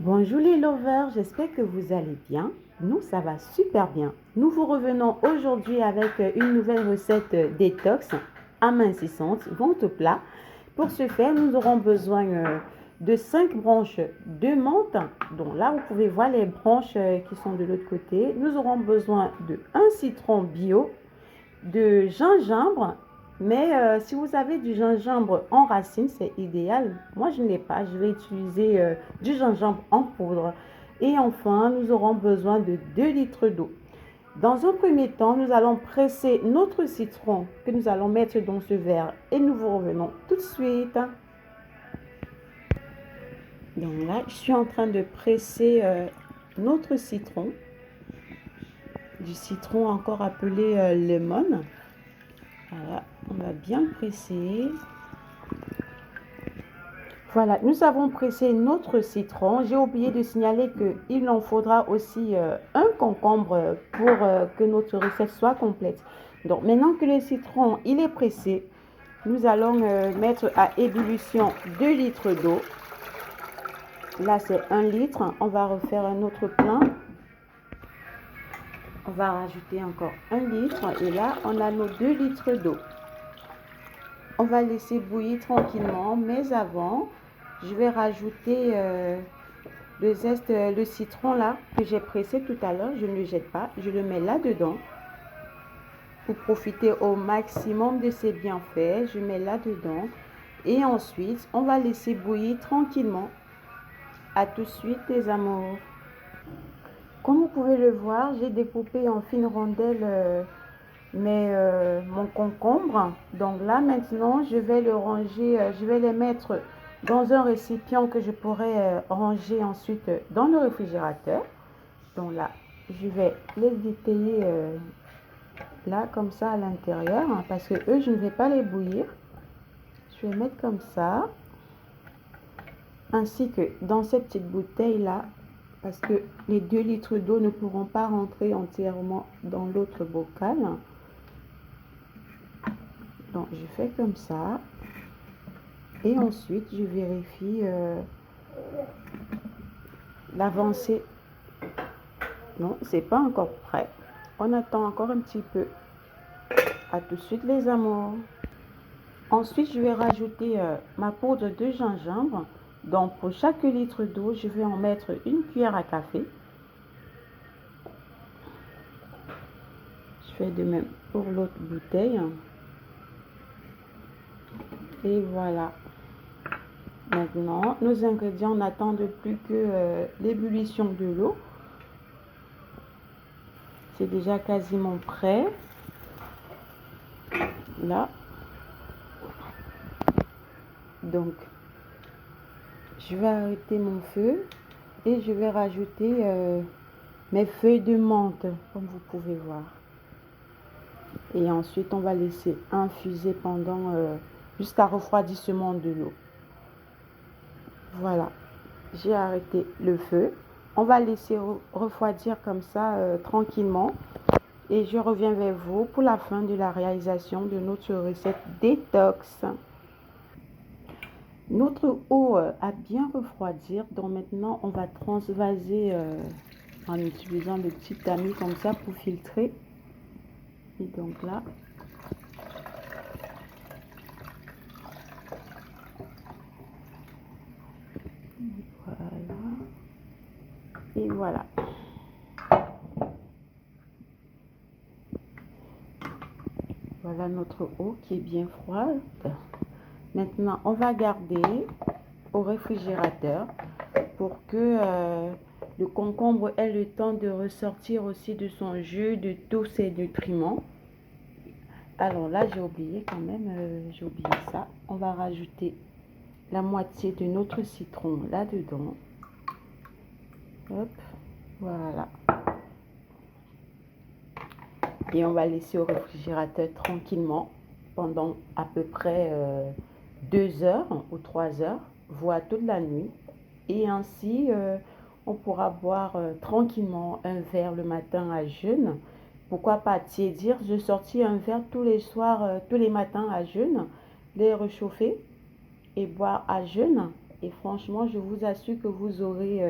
Bonjour les lovers, j'espère que vous allez bien. Nous, ça va super bien. Nous vous revenons aujourd'hui avec une nouvelle recette détox amincissante, ventre plat. Pour ce faire, nous aurons besoin de 5 branches de menthe. Donc là, vous pouvez voir les branches qui sont de l'autre côté. Nous aurons besoin de un citron bio, de gingembre. Mais si vous avez du gingembre en racine, c'est idéal. Moi, je ne l'ai pas. Je vais utiliser du gingembre en poudre. Et enfin, nous aurons besoin de 2 litres d'eau. Dans un premier temps, nous allons presser notre citron que nous allons mettre dans ce verre. Et nous vous revenons tout de suite. Donc là, je suis en train de presser notre citron. Du citron encore appelé lemon. Voilà, on va bien presser. Voilà, nous avons pressé notre citron. J'ai oublié de signaler qu'il en faudra aussi un concombre pour que notre recette soit complète. Donc maintenant que le citron il est pressé, nous allons mettre à ébullition 2 litres d'eau. Là c'est 1 litre. On va refaire un autre plein. On va rajouter encore 1 litre et là on a nos 2 litres d'eau. On va laisser bouillir tranquillement, mais avant, je vais rajouter le zeste, le citron là que j'ai pressé tout à l'heure. Je ne le jette pas, je le mets là-dedans pour profiter au maximum de ses bienfaits. Je mets là-dedans et ensuite, on va laisser bouillir tranquillement. À tout de suite les amours. Comme vous pouvez le voir, j'ai découpé en fines rondelles mon concombre. Donc là maintenant je vais le ranger, je vais les mettre dans un récipient que je pourrais ranger ensuite dans le réfrigérateur. Donc là je vais les détailler là comme ça à l'intérieur parce que eux je ne vais pas les bouillir. Je vais mettre comme ça, ainsi que dans cette petite bouteille là, parce que les 2 litres d'eau ne pourront pas rentrer entièrement dans l'autre bocal. Donc je fais comme ça et ensuite je vérifie l'avancée. Non, c'est pas encore prêt. On attend encore un petit peu. À tout de suite les amours. Ensuite je vais rajouter ma poudre de gingembre. Donc pour chaque litre d'eau je vais en mettre une cuillère à café. Je fais de même pour l'autre bouteille. Et voilà. Maintenant, nos ingrédients n'attendent plus que l'ébullition de l'eau. C'est déjà quasiment prêt. Là. Donc, je vais arrêter mon feu et je vais rajouter mes feuilles de menthe, comme vous pouvez voir. Et ensuite, on va laisser infuser pendant jusqu'à refroidissement de l'eau. Voilà, j'ai arrêté le feu. On va laisser refroidir comme ça tranquillement. Et je reviens vers vous pour la fin de la réalisation de notre recette détox. Notre eau a bien refroidir. Donc maintenant, on va transvaser en utilisant le petit tamis comme ça pour filtrer. Et donc là, voilà. Et voilà. Voilà notre eau qui est bien froide. Maintenant, on va garder au réfrigérateur pour que le concombre ait le temps de ressortir aussi de son jus, de tous ses nutriments. Alors là, j'ai oublié quand même, j'ai oublié ça. On va rajouter la moitié de notre citron là-dedans. Hop, voilà. Et on va laisser au réfrigérateur tranquillement pendant à peu près 2 heures ou 3 heures, voire toute la nuit. Et ainsi, on pourra boire tranquillement un verre le matin à jeûne. Pourquoi pas tiédir? Je sortis un verre tous les soirs, tous les matins à jeûne, les réchauffer et boire à jeûne. Et franchement, je vous assure que vous aurez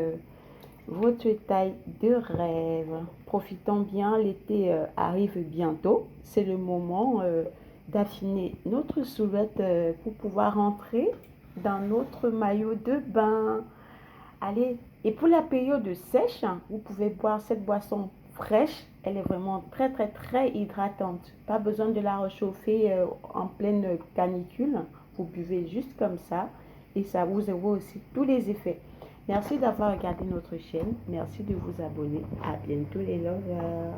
votre taille de rêve. Profitons bien, l'été arrive bientôt. C'est le moment d'affiner notre silhouette pour pouvoir rentrer dans notre maillot de bain. Allez, et pour la période sèche, vous pouvez boire cette boisson fraîche. Elle est vraiment très très très hydratante. Pas besoin de la réchauffer en pleine canicule. Vous buvez juste comme ça et ça vous aura aussi tous les effets. Merci d'avoir regardé notre chaîne. Merci de vous abonner. À bientôt les lovers.